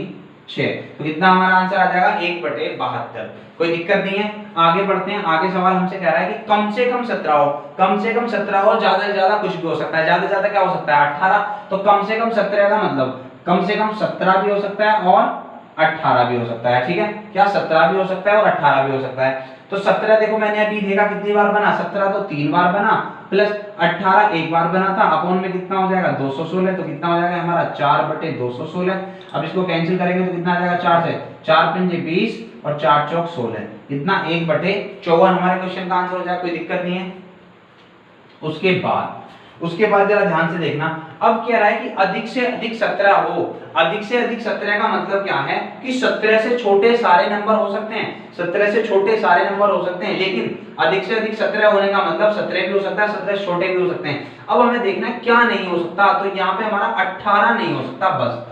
6, तो कितना हमारा आंसर आ जाएगा 1/72। कोई दिक्कत नहीं है, आगे बढ़ते हैं। आगे सवाल हमसे कह रहा है कि कम से कम 17 हो, कम से कम 17 हो, ज्यादा से ज्यादा कुछ भी हो सकता है, ज्यादा से ज्यादा क्या हो सकता है 18। तो कम से कम 17 का मतलब कम से कम 17 भी हो सकता है और 18 भी हो सकता है, ठीक है। क्या 17 भी हो सकता है और 18 भी हो सकता है। तो 17 देखो मैंने अभी देखा कितनी बार बना, 17 तो 3 बार बना, प्लस 18 एक बार बना था, अपॉन में कितना हो जाएगा 216, तो कितना हो जाएगा हमारा 4/216। अब इसको कैंसिल करेंगे तो कितना आ जाएगा 4 से, 4 पंजे 20 और 4 चौक 16, कितना 1/54 हमारे क्वेश्चन का आंसर हो जाएगा, कोई दिक्कत नहीं है। उसके बाद जरा ध्यान से देखना, अब कह रहा है कि अधिक से अधिक 17 हो। अधिक से अधिक 17 का मतलब क्या है कि 17 से छोटे सारे नंबर हो सकते हैं, 17 से छोटे सारे नंबर हो सकते हैं, लेकिन अधिक से अधिक 17 होने का मतलब 17 भी हो सकता है, 17 से छोटे भी हो सकते हैं। अब हमें देखना है क्या नहीं हो सकता, तो यहाँ पे हमारा 18 नहीं हो सकता, बस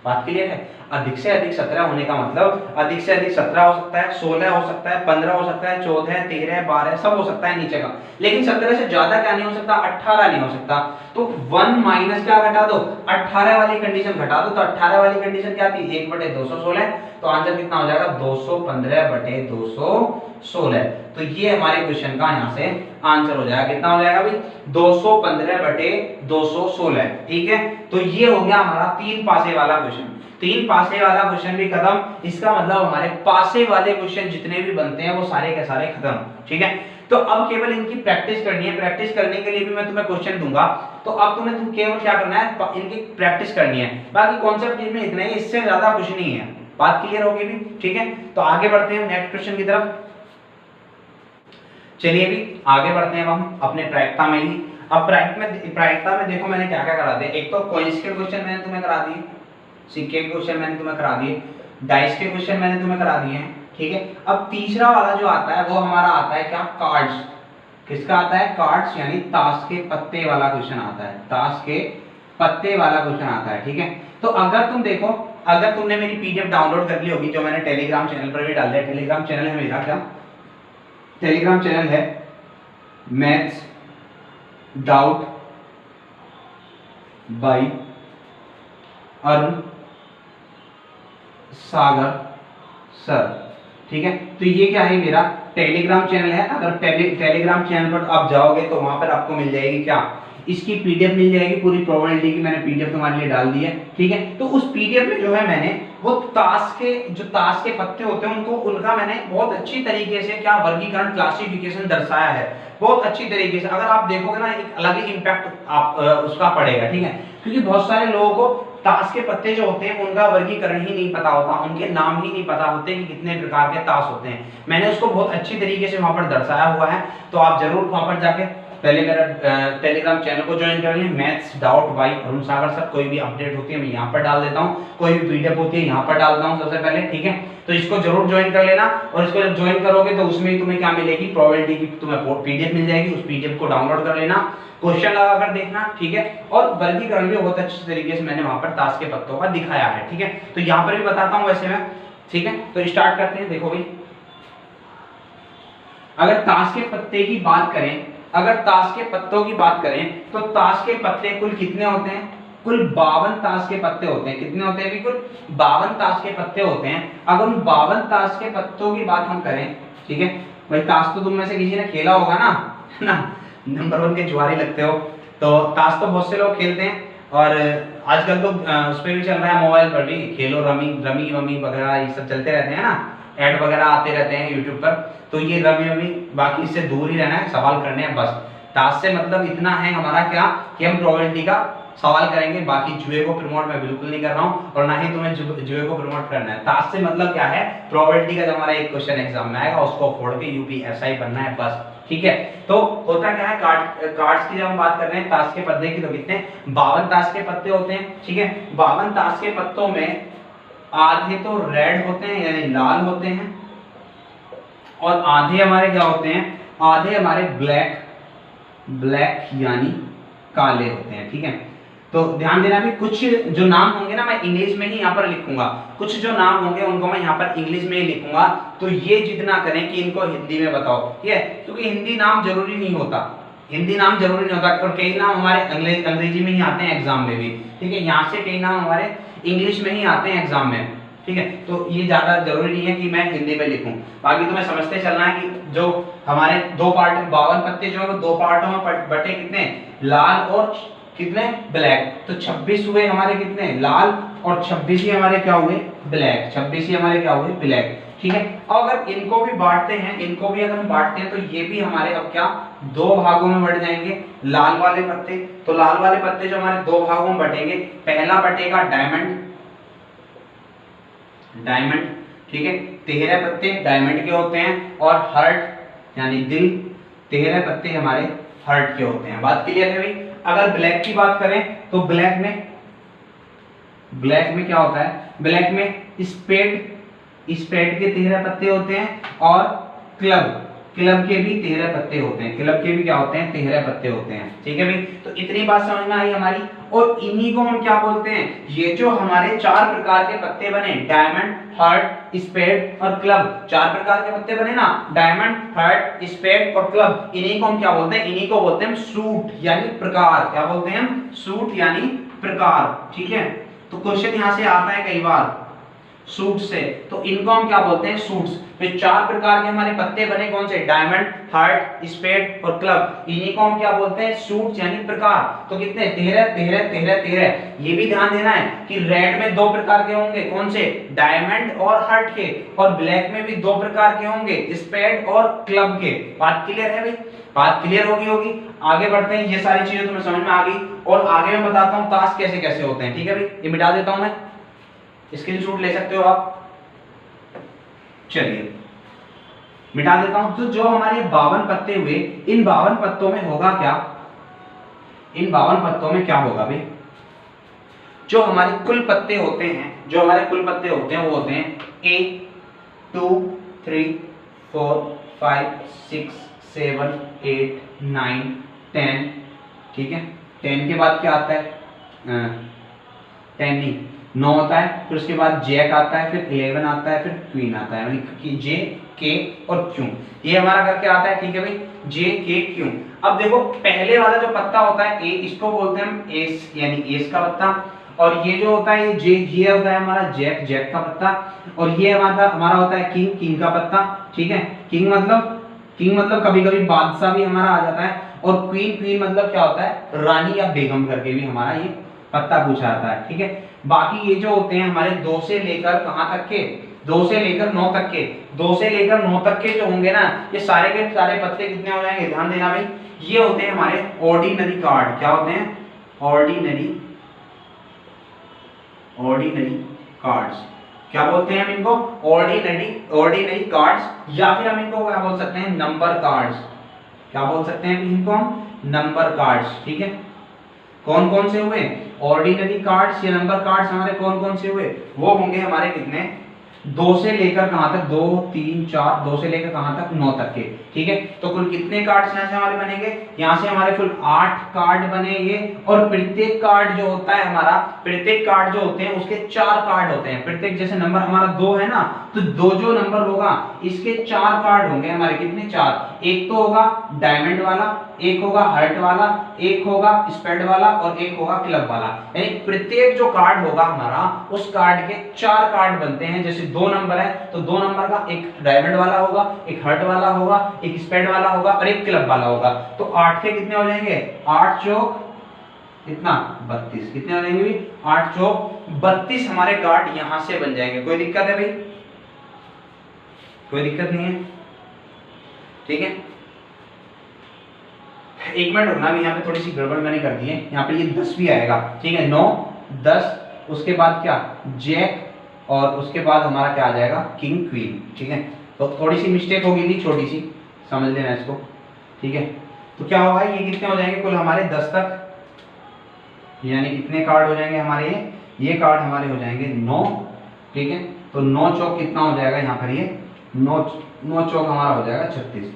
बात क्लियर है। अधिक से अधिक 17 होने का मतलब अधिक से अधिक 17 हो सकता है, 16 हो सकता है, 15 हो सकता है, 14, 13, 12 सब हो सकता है नीचे का, लेकिन 17 से ज्यादा क्या नहीं हो सकता, 18 नहीं हो सकता। तो 1 माइनस क्या घटा दो, 18 वाली कंडीशन घटा दो, तो 18 वाली कंडीशन क्या थी 1/216, तो आंसर कितना हो जाएगा 215/216। तो ये हमारे क्वेश्चन का यहाँ से आंसर हो जाएगा, कितना हो जाएगा भाई 215/216, ठीक है। तो ये हो गया हमारा 3 पासे वाला क्वेश्चन। 3 पासे वाला क्वेश्चन भी खत्म, इसका मतलब हमारे पासे वाले क्वेश्चन जितने भी बनते हैं वो सारे के सारे खत्म, ठीक है। तो अब केवल इनकी प्रैक्टिस करनी है, प्रैक्टिस करने के लिए भी मैं तुम्हें क्वेश्चन दूंगा, तो अब तुम केवल क्या करना है, इनकी प्रैक्टिस करनी है, बाकी कॉन्सेप्ट में इतना ही, इससे ज्यादा कुछ नहीं है। बात क्लियर होगी भी, ठीक है। तो आगे बढ़ते हैं नेक्स्ट क्वेश्चन की तरफ। चलिए भी आगे बढ़ते हैं हम अपने प्रायिकता में ही। अब प्रायिकता में देखो मैंने क्या क्या करा दिया, एक तो कॉइंस के क्वेश्चन मैंने तुम्हें करा दिए, सिक्के के क्वेश्चन मैंने तुम्हें करा दिए, डाइस के क्वेश्चन मैंने तुम्हें करा दिए हैं, ठीक है। अब तीसरा वाला जो आता है वो हमारा आता है क्या, कार्ड्स। किसका आता है, कार्ड्स, यानी ताश के पत्ते वाला क्वेश्चन आता है, ताश के पत्ते वाला क्वेश्चन आता है, ठीक है। तो अगर तुम देखो, अगर तुमने मेरी पीडीएफ डाउनलोड कर ली होगी, जो मैंने टेलीग्राम चैनल पर भी डाल दिया, टेलीग्राम चैनल है मेरा, क्या टेलीग्राम चैनल है मैथ्स डाउट बाय अरुण सागर सर, ठीक है। तो ये क्या है, मेरा टेलीग्राम चैनल है। अगर टेलीग्राम चैनल पर आप जाओगे तो वहां पर आपको मिल जाएगी क्या, इसकी पीडीएफ मिल जाएगी, पूरी प्रोबेबिलिटी की मैंने पीडीएफ तुम्हारे लिए डाल दी है, ठीक है। तो उस पीडीएफ में जो है मैंने वो ताश के पत्ते होते हैं उनको, उनका मैंने बहुत अच्छी तरीके से क्या वर्गीकरण, क्लासिफिकेशन दर्शाया है, बहुत अच्छी तरीके से। अगर आप देखोगे ना एक अलग ही इम्पैक्ट आप उसका पड़ेगा, ठीक है। क्योंकि बहुत सारे लोगों को ताश के पत्ते जो होते हैं उनका वर्गीकरण ही नहीं पता होता, उनके नाम ही नहीं पता होते कि कितने प्रकार के ताश होते हैं। मैंने उसको बहुत अच्छी तरीके से वहां पर दर्शाया हुआ है, तो आप जरूर वहां पर जाके पहले मेरा टेलीग्राम चैनल को ज्वाइन कर लें, मैथ्स डाउट बाय अरुण सागर सर। कोई भी अपडेट होती है मैं यहाँ पर डाल देता हूँ, कोई भी पीडीएफ होती है यहाँ पर डालता हूँ सबसे पहले, ठीक है। तो इसको जरूर ज्वाइन कर लेना, और इसको जब ज्वाइन करोगे तो उसमें तुम्हें क्या मिलेगी, प्रोबेबिलिटी की तुम्हें पीडीएफ मिल जाएगी, उस पीडीएफ को डाउनलोड कर लेना, क्वेश्चन लगा कर देखना, ठीक है। और वर्गीकरण भी बहुत अच्छे तरीके से मैंने वहां पर ताश के पत्तों का दिखाया है, ठीक है। तो यहाँ पर भी बताता हूँ वैसे मैं, ठीक है। तो स्टार्ट करते हैं। देखो भाई, अगर ताश के पत्ते की बात करें, अगर ताश के पत्तों की बात करें, तो ताश के पत्ते कुल कितने होते हैं, कुल 52 ताश के पत्ते होते हैं। कितने होते हैं, कुल 52 ताश के पत्ते होते हैं। अगर उन 52 ताश के पत्तों की बात हम करें, ठीक है। भाई ताश तो तुम में से किसी ने खेला होगा ना, ना नंबर 1 के जुआरी लगते हो, तो ताश तो बहुत से लोग खेलते हैं, और आजकल तो उस पर भी चल रहा है, मोबाइल पर भी खेलो, रमी वगैरह ये सब चलते रहते हैं ना, ऐड वगैरह आते रहते हैं यूट्यूब पर। तो ये रमी, बाकी इससे दूर ही रहना है, सवाल करने हैं बस। ताश से मतलब इतना है हमारा क्या कि हम प्रोबेबिलिटी का सवाल करेंगे, बाकी जुए को प्रमोट मैं बिल्कुल नहीं कर रहा हूँ, और ना ही तुम्हें जुए को प्रमोट करना है। ताश से मतलब क्या है, प्रोबेबिलिटी का जब हमारा एक क्वेश्चन एग्जाम में आएगा उसको फोड़ के यूपीएसआई बनना है बस, ठीक है। तो होता क्या है, कार्ड्स की जब हम बात कर रहे हैं ताश के पत्ते की, तो कितने 52 ताश के पत्ते होते हैं, ठीक है। 52 ताश के पत्तों में आधे तो रेड होते हैं यानी लाल होते हैं, और आधे हमारे क्या होते हैं, आधे हमारे ब्लैक यानी काले होते हैं, ठीक है। तो ध्यान देना भी, कुछ जो नाम होंगे ना मैं इंग्लिश में ही यहाँ पर लिखूंगा, कुछ जो नाम होंगे उनको मैं यहाँ पर इंग्लिश में ही लिखूंगा। तो ये जितना करें कि इनको हिंदी में बताओ, ठीक है, क्योंकि हिंदी नाम जरूरी नहीं होता, हिंदी नाम जरूरी नहीं होता, और कई नाम हमारे अंग्रेजी में ही आते हैं एग्जाम में भी, ठीक है। यहाँ से कई नाम हमारे इंग्लिश में ही आते हैं एग्जाम में, ठीक है। तो ये ज्यादा जरूरी नहीं है कि मैं हिंदी में लिखूं, बाकी तुम्हें समझते चलना है कि जो हमारे 2 पार्ट 52 पत्ते जो है वो 2 पार्टों में बटे, कितने, लाल और कितने ब्लैक, तो 26 हुए हमारे कितने लाल और 26 ही हमारे क्या हुए ब्लैक, 26 ही हमारे क्या हुए ब्लैक। ठीक है, और अगर इनको भी बांटते हैं, इनको भी अगर हम बांटते हैं तो ये भी हमारे अब क्या दो भागों में बढ़ जाएंगे लाल वाले पत्ते। तो लाल वाले पत्ते जो हमारे दो भागों में बटेंगे, पहला बटेगा डायमंड, डायमंड, ठीक है, 13 पत्ते डायमंड के होते हैं, और हार्ट यानी दिल, 13 पत्ते हमारे हार्ट के होते हैं। बात क्लियर है भाई। अगर ब्लैक की बात करें तो ब्लैक में क्या होता है, ब्लैक में स्पेड के 13 पत्ते होते हैं, और क्लब के भी 13 पत्ते होते हैं, क्लब के भी क्या होते हैं 13 पत्ते होते हैं। ठीक है भाई, तो इतनी बात समझ में आई हमारी। और इन्हीं को हम क्या बोलते हैं, ये जो हमारे 4 प्रकार के पत्ते बने, डायमंड, हार्ट, स्पेड और क्लब, 4 प्रकार के पत्ते बने ना, डायमंड, हार्ट, स्पेड और क्लब, इन्हीं को हम क्या बोलते हैं, इन्हीं को बोलते हैं हम सूट यानी प्रकार। क्या बोलते हैं हम, सूट यानी प्रकार। ठीक है, तो क्वेश्चन यहां से आता है कई बार सूट से, तो इनको हम क्या बोलते हैं सूट्स। तो 4 प्रकार के हमारे पत्ते बने, कौन से, डायमंड, हार्ट, स्पेड और क्लब, इन्हीं को हम क्या बोलते हैं सूट्स यानी प्रकार। तो कितने 13 13 13 13। ये भी ध्यान देना है कि रेड में 2 प्रकार के होंगे, कौन से, डायमंड और हार्ट के, और ब्लैक में भी 2 प्रकार के होंगे, स्पेड और क्लब के। बात क्लियर है भाई, बात क्लियर होगी। आगे बढ़ते हैं, ये सारी चीजें तुम्हें समझ में आ गई, और आगे मैं बताता हूँ टास्क कैसे कैसे होते हैं। ठीक है भाई, ये मिटा देता हूं मैं, स्क्रीनशॉट ले सकते हो आप। चलिए मिटा देता हूं। तो जो हमारे 52 पत्ते हुए, इन 52 पत्तों में होगा क्या, इन 52 पत्तों में क्या होगा भाई, जो हमारे कुल पत्ते होते हैं, जो हमारे कुल पत्ते होते हैं वो होते हैं 1 2 3 4 5 6 7 8 9 10। ठीक है, 10 के बाद क्या आता है, 10 नहीं 9 होता है, फिर उसके बाद जैक आता है, फिर 11 आता है, फिर क्वीन आता है, यानी कि जे के और क्यू, ये हमारा करके आता है। ठीक है भाई, जे के क्यू। अब देखो पहले वाला जो पत्ता होता है ए, इसको बोलते हैं हम एस यानी एस का पत्ता, और ये जो होता है ये जे, ये होता है हमारा जैक का पत्ता, और ये हमारा होता है किंग का पत्ता। ठीक है, किंग मतलब कभी कभी बादशाह भी हमारा आ जाता है, और क्वीन मतलब क्या होता है रानी या बेगम करके भी हमारा ये पत्ता पूछा जाता है। ठीक है, बाकी ये जो होते हैं हमारे 2 से लेकर कहां तक के, 2 से लेकर 9 तक के, 2 से लेकर 9 तक के जो होंगे ना, ये सारे के सारे पत्ते कितने हो जाएंगे, ध्यान देना भाई, ये होते हैं हमारे ऑर्डिनरी कार्ड। क्या होते हैं, ऑर्डिनरी कार्ड्स। क्या बोलते हैं हम इनको, ऑर्डिनरी कार्ड्स, या फिर हम इनको क्या बोल सकते हैं, नंबर कार्ड्स। क्या बोल सकते हैं इनको हम, नंबर कार्ड्स। ठीक है, कौन कौन से हुए, ऑर्डिनरी कार्ड्स या नंबर कार्ड्स हमारे कौन कौन से हुए, वो होंगे हमारे कितने, 2 से लेकर कहां तक, 2 3 4, 2 से लेकर कहां तक 9 तक के। ठीक है, तो कुल कितने कार्ड्स यहां से हमारे बनेंगे, यहां से हमारे कुल 8 कार्ड बनेंगे, और प्रत्येक कार्ड जो होता है हमारा, प्रत्येक कार्ड जो होते हैं उसके 4 कार्ड होते हैं। प्रत्येक जैसे नंबर हमारा 2 है ना, तो 2 जो नंबर होगा इसके 4 कार्ड होंगे हमारे, कितने 4, एक तो होगा डायमंड वाला, एक होगा हार्ट वाला, एक होगा स्पेड वाला, और एक होगा क्लब वाला। यानी प्रत्येक जो कार्ड होगा हमारा, उस कार्ड के 4 कार्ड बनते हैं। जैसे 2 नंबर है तो 2 नंबर का एक डायमंड वाला होगा, एक हार्ट वाला होगा, एक स्पेड वाला होगा, और एक क्लब वाला होगा। तो 8 के कितने हो जाएंगे, 8 चौक कितना 32, कितने हो जाएंगे भाई, 8 चौक 32 हमारे कार्ड यहां से बन जाएंगे। कोई दिक्कत है भाई, कोई दिक्कत नहीं है। ठीक है, एक मिनट रुकना, भी यहाँ पे थोड़ी सी गड़बड़ मैंने कर दी है, यहाँ पे ये 10 भी आएगा। ठीक है, 9 10, उसके बाद क्या जैक, और उसके बाद हमारा क्या आ जाएगा किंग क्वीन। ठीक है, तो थोड़ी सी मिस्टेक हो गई थी, छोटी सी, समझ लेना इसको। ठीक है, तो क्या होगा, ये कितने हो जाएंगे कुल हमारे 10 तक, यानी कितने कार्ड हो जाएंगे हमारे, ये कार्ड हमारे हो जाएंगे 9। ठीक है, तो 9 चौक कितना हो जाएगा यहाँ पर, ये 9 चौक हमारा हो जाएगा 36।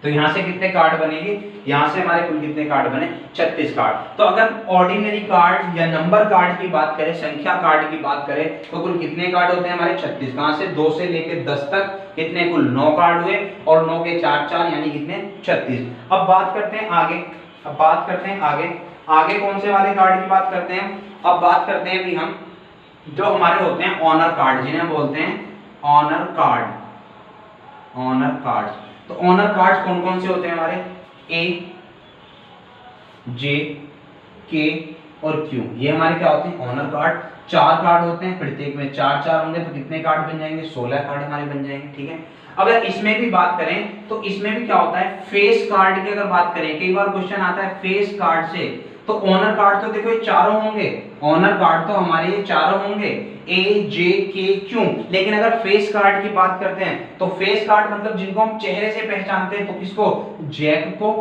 तो यहां से कितने कार्ड बनेंगे, यहां से हमारे कुल कितने कार्ड बने, 36 कार्ड। तो अगर ऑर्डिनरी कार्ड या नंबर कार्ड की बात करें, संख्या कार्ड की बात करें, तो कुल कितने कार्ड होते हैं हमारे 36। कहां से, 2 से लेकर 10 तक कितने, कुल 9 कार्ड हुए, और 9 के 4 4 यानी कितने 36। अब बात करते हैं आगे, आगे कौन से वाले कार्ड की बात करते हैं, अब बात करते हैं भी हम जो हमारे होते हैं ऑनर कार्ड, जिन्हें हम बोलते हैं ऑनर कार्ड। तो ऑनर कार्ड्स कौन कौन से होते हैं हमारे, ए जे के और क्यू, ये हमारे क्या होते हैं ऑनर कार्ड। 4 कार्ड होते हैं, प्रत्येक में 4 4 होंगे तो कितने कार्ड बन जाएंगे, 16 कार्ड हमारे बन जाएंगे। ठीक है, अगर इसमें भी बात करें तो इसमें भी क्या होता है, फेस कार्ड की अगर बात करें, कई बार क्वेश्चन आता है फेस कार्ड से, तो ऑनर कार्ड तो देखो ये चारों होंगे, ऑनर कार्ड तो हमारे ये चारों होंगे ए जे के क्यू। लेकिन अगर फेस कार्ड की बात करते हैं तो फेस कार्ड मतलब जिनको हम चेहरे से पहचानते हैं, तो किसको, जैक को,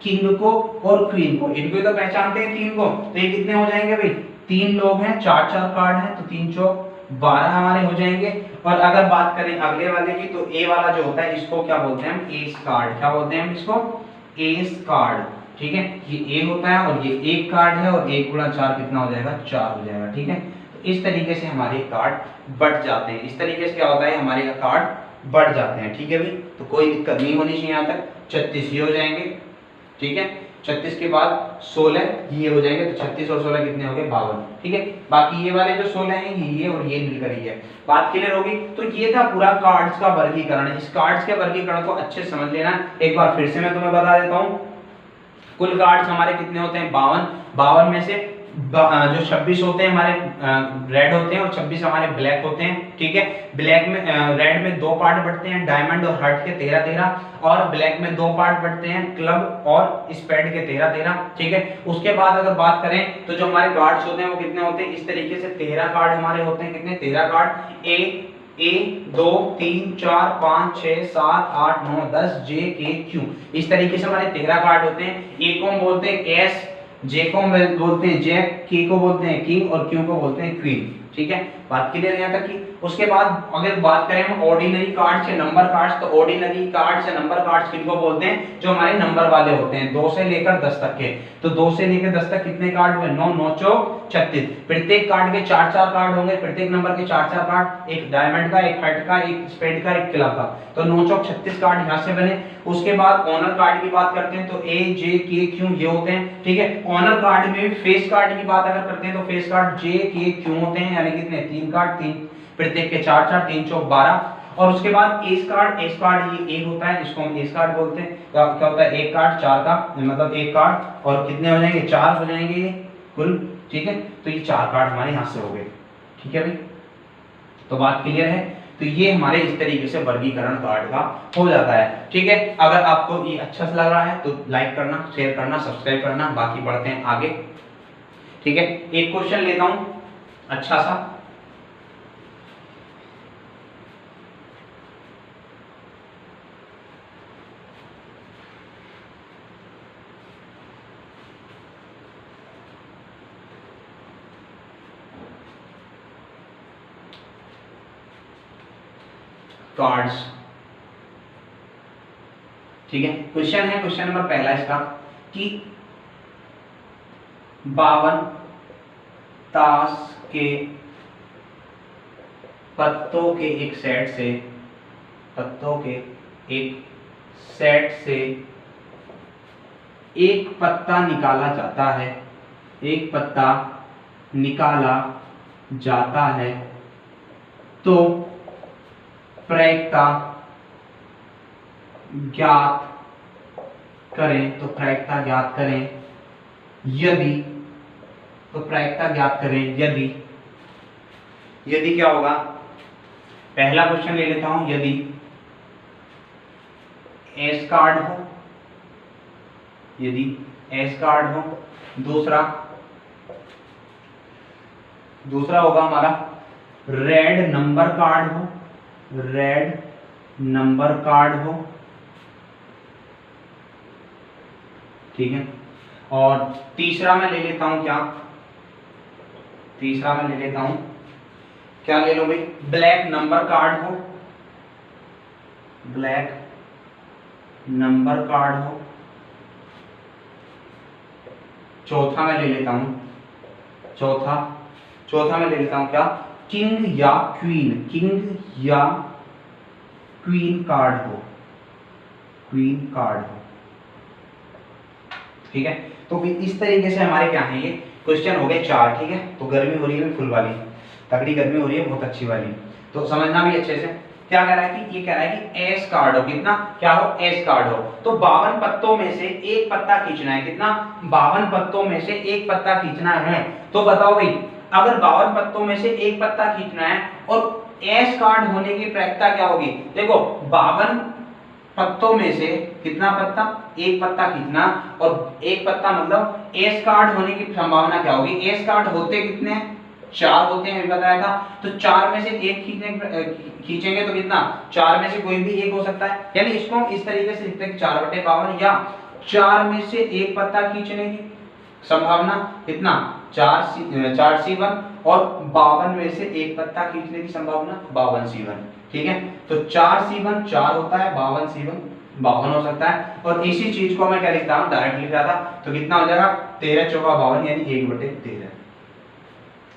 किंग को और क्वीन को, इनको तो पहचानते हैं 3 को, तो ये कितने हो जाएंगे भाई, 3 लोग हैं, 4 4 कार्ड हैं, तो 3 चौक 12 हमारे हो जाएंगे। और अगर बात करें अगले वाले की, तो ए वाला जो होता है इसको क्या बोलते हैं हम, एस कार्ड। क्या बोलते हैं हम इसको, एस कार्ड। ठीक है, ये ए होता है और ये एक कार्ड है, और 1 × 4 कितना हो जाएगा, 4 हो जाएगा। ठीक है, तो इस तरीके से हमारे कार्ड बढ़ जाते हैं, इस तरीके से क्या होता है, हमारे कार्ड बढ़ जाते हैं। ठीक है भाई, तो कोई दिक्कत नहीं होनी चाहिए यहाँ तक। 36 ये हो जाएंगे। ठीक है, 36 के बाद 16 ये हो जाएंगे, तो 36 और 16 कितने हो गए, 52। ठीक है, बाकी ये वाले जो 16 हैं ये और ये मिलकर ही है। बात क्लियर होगी। तो ये था पूरा कार्ड्स का वर्गीकरण। इस कार्ड्स के वर्गीकरण को अच्छे से समझ लेना। एक बार फिर से मैं तुम्हें बता देता हूँ, कुल कार्ड्स हमारे कितने होते हैं, 52। 52 में से जो 26 होते हैं हमारे रेड होते हैं और 26 हमारे ब्लैक होते हैं। ठीक है, ब्लैक में रेड में 2 पार्ट बढ़ते हैं, डायमंड और हार्ट के 13 13, और ब्लैक में 2 पार्ट बढ़ते हैं, क्लब और स्पेड के 13 13। ठीक है, उसके बाद अगर बात करें तो जो हमारे कार्ड्स होते हैं वो कितने होते हैं, इस तरीके से 13 कार्ड हमारे होते हैं। कितने, 13 कार्ड। ए 2 3 4 5 6 7 8 9 10 जे के क्यू, इस तरीके से हमारे 13 कार्ड होते हैं। ए को हम बोलते हैं एस, जे को हम बोलते हैं जैक, के को बोलते हैं किंग और क्यू को बोलते हैं क्वीन। ठीक है, बात क्लियर यहाँ तक की। उसके बाद अगर बात करें हम ऑर्डिनरी कार्ड्स या नंबर कार्ड्स, तो ऑर्डिनरी कार्ड्स या नंबर कार्ड्स किनको बोलते हैं, जो हमारे नंबर वाले होते हैं 2 से लेकर 10 तक के। तो 2 से लेकर 10 तक कितने कार्ड हुए, 9 9 चौक 36। प्रत्येक कार्ड के 4 4 कार्ड होंगे, प्रत्येक नंबर के 4 4 कार्ड, एक डायमंड का, एक हार्ट का, एक स्पेड का, एक क्लब का, तो 9 चौक 36 कार्ड यहाँ से बने। उसके बाद ऑनर कार्ड की बात करते हैं तो ए जे के क्यू ये होते हैं। ठीक है, ऑनर कार्ड में भी फेस कार्ड की बात अगर करते हैं तो फेस कार्ड जे के क्यू होते हैं, यानी कितने, 3 कार्ड, 3 प्रत्येक के 4 4, 3 चौक 12। और उसके बाद एस कार्ड ये एक होता है, इसको हम एस कार्ड बोलते हैं। क्या होता है, एक कार्ड 4 का, मतलब एक कार्ड, और कितने हो जाएंगे, 4 हो जाएंगे ये कुल। ठीक है, तो ये 4 कार्ड हमारे यहाँ से हो गए। ठीक है भाई, तो बात क्लियर है। तो ये हमारे इस तरीके से वर्गीकरण कार्ड का हो जाता है। ठीक है, अगर आपको ये अच्छा लग रहा है तो लाइक करना, शेयर करना, सब्सक्राइब करना। बाकी बढ़ते हैं आगे। ठीक है, एक क्वेश्चन लेता हूं अच्छा सा। कार्ड्स। ठीक है, क्वेश्चन है, क्वेश्चन नंबर पहला इसका कि 52 ताश के पत्तों के एक सेट से, पत्तों के एक सेट से एक पत्ता निकाला जाता है, एक पत्ता निकाला जाता है, तो प्रायिकता ज्ञात करें। तो प्रायिकता ज्ञात करें यदि, तो प्रायिकता ज्ञात करें यदि, यदि क्या होगा, पहला क्वेश्चन ले लेता हूं, यदि एस कार्ड हो, यदि एस कार्ड हो। दूसरा होगा हमारा रेड नंबर कार्ड हो, रेड नंबर कार्ड हो। ठीक है, और तीसरा मैं ले लेता हूं क्या, तीसरा मैं ले लेता हूं, क्या ले लो भाई, ब्लैक नंबर कार्ड हो, ब्लैक नंबर कार्ड हो। चौथा मैं ले लेता हूं, चौथा मैं ले लेता हूं क्या, किंग या क्वीन, किंग या क्वीन कार्ड हो, क्वीन कार्ड हो। ठीक है, तो फिर इस तरीके से हमारे क्या है, ये क्वेश्चन हो गए 4। ठीक है, तो गर्मी हो रही है फुल वाली, तगड़ी गर्मी हो रही है, बहुत अच्छी वाली, तो समझना भी अच्छे से। क्या कह रहा है कि ये कह रहा है कि एस कार्ड हो, कितना क्या हो, एस कार्ड हो। तो 52 पत्तों में से एक पत्ता खींचना है, कितना 52 पत्तों में से एक पत्ता खींचना है। तो बताओ भाई, अगर 52 पत्तों में से एक पत्ता खींचना है और एस कार्ड होने की प्रायिकता क्या होगी, देखो 52 पत्तों में से कितना पत्ता, एक पत्ता खींचना, और एक पत्ता मतलब एस कार्ड होने की संभावना क्या होगी, एस कार्ड होते कितने हैं, 4 होते हैं, बताया था। तो 4 में से एक खींचेंगे तो कितना, 4 में से कोई भी एक हो सकता है, यानी इसको हम इस तरीके से लिखते हैं 4/52, या 4 में से एक पत्ता खींचने की संभावना कितना, 4C1, और 52 में से एक पत्ता खींचने की संभावना 52C1, ठीक है। तो 4C1 4 होता है, 52C1 52 हो सकता है। और इसी चीज को मैं क्या लिखता हूँ, डायरेक्ट लिख रहा था, तो कितना हो जाएगा 13 चौका 52, यानी 1/13।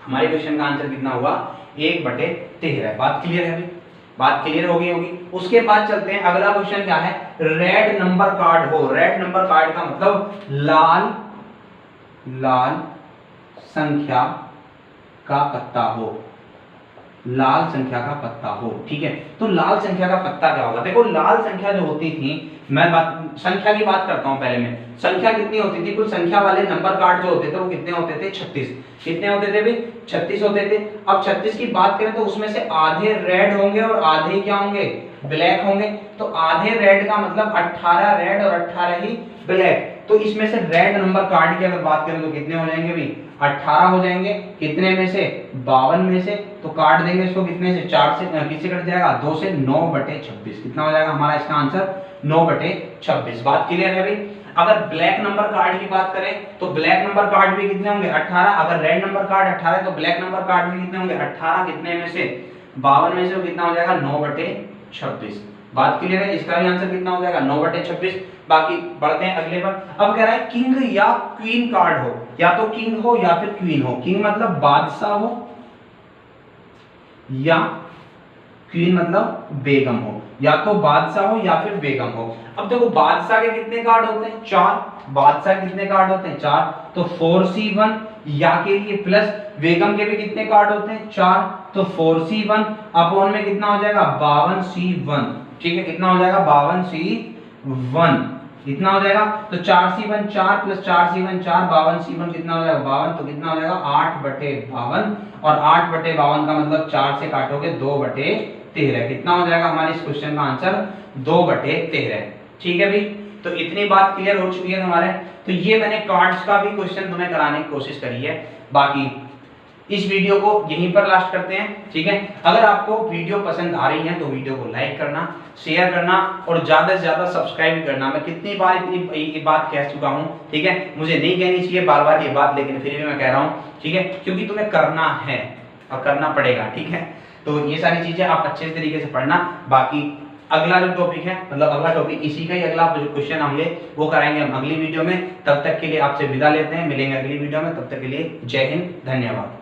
हमारे क्वेश्चन का आंसर कितना हुआ, 1/13। बात क्लियर है अभी, बात क्लियर होगी होगी। उसके बाद चलते हैं, अगला क्वेश्चन क्या है, रेड नंबर कार्ड हो। रेड नंबर कार्ड का मतलब लाल संख्या का पत्ता हो, लाल संख्या का पत्ता हो, ठीक है। तो लाल संख्या का पत्ता क्या होगा, देखो लाल संख्या जो होती थी, मैं संख्या की बात करता हूं पहले में। संख्या कितनी होती थी, कुल संख्या वाले नंबर कार्ड जो होते थे वो कितने होते थे, 36। कितने होते थे भाई, 36 होते थे। अब 36 की बात करें तो उसमें से आधे रेड होंगे और आधे क्या होंगे, ब्लैक होंगे। तो आधे रेड का मतलब 18 रेड और 18 ही ब्लैक। तो इसमें से रेड नंबर कार्ड की अगर बात करें तो कितने हो जाएंगे भाई, 18 हो जाएंगे। कितने में से, 52 में से। तो काट देंगे इसको कितने से, 4 से, किससे कट जाएगा, 2 से, 9/26। कितना हो जाएगा हमारा इसका आंसर, 9/26। बात क्लियर है भाई। अगर ब्लैक नंबर कार्ड की बात करें तो ब्लैक नंबर कार्ड भी कितने होंगे, 18। अगर रेड नंबर कार्ड 18 है तो ब्लैक नंबर कार्ड भी कितने होंगे, 18। कितने में से, 52 में से, तो कितना हो जाएगा, 9/26। बात क्लियर है, इसका भी आंसर कितना हो जाएगा, 9/26। बाकी बढ़ते हैं अगले पर। अब कह रहा है किंग या क्वीन कार्ड हो, या तो किंग हो या फिर क्वीन हो। किंग मतलब बादशाह हो, या क्वीन मतलब बेगम हो, या तो बादशाह हो या फिर बेगम हो। अब देखो बादशाह के कितने कार्ड होते हैं, 4। बादशाह के कितने कार्ड होते हैं, 4। तो 4C1 या के लिए प्लस बेगम के भी कितने कार्ड होते हैं, 4। तो 4C1 अपॉन में कितना हो जाएगा, 52C1, ठीक है। कितना हो जाएगा, 52C1, कितना हो जाएगा। तो 4C1 4 प्लस 4C1 4, 52C1 कितना हो जाएगा, 52। तो कितना हो जाएगा, 8/52, और 8/52 का मतलब 4 से काटोगे 2/13। कितना हो जाएगा हमारे इस क्वेश्चन का आंसर, 2/13, ठीक है भाई। तो इतनी बात क्लियर हो चुकी है हमारे। तो ये मैंने कार्ड्स का भी क्वेश्चन तुम्हें कराने की कोशिश करी है। बाकी इस वीडियो को यहीं पर लास्ट करते हैं, ठीक है। अगर आपको वीडियो पसंद आ रही है तो वीडियो को लाइक करना, शेयर करना, और ज्यादा से ज्यादा सब्सक्राइब करना। मैं कितनी बार इतनी बात कह चुका हूं, ठीक है। मुझे नहीं कहनी चाहिए बार बार ये बात, लेकिन फिर भी मैं कह रहा हूं, ठीक है, क्योंकि तुम्हें करना है और करना पड़ेगा, ठीक है। तो ये सारी चीजें आप अच्छे तरीके से पढ़ना। बाकी अगला जो टॉपिक है, मतलब अगला टॉपिक इसी का ही अगला क्वेश्चन होंगे, वो कराएंगे हम अगली वीडियो में। तब तक के लिए आपसे विदा लेते हैं, मिलेंगे अगली वीडियो में। तब तक के लिए जय हिंद, धन्यवाद।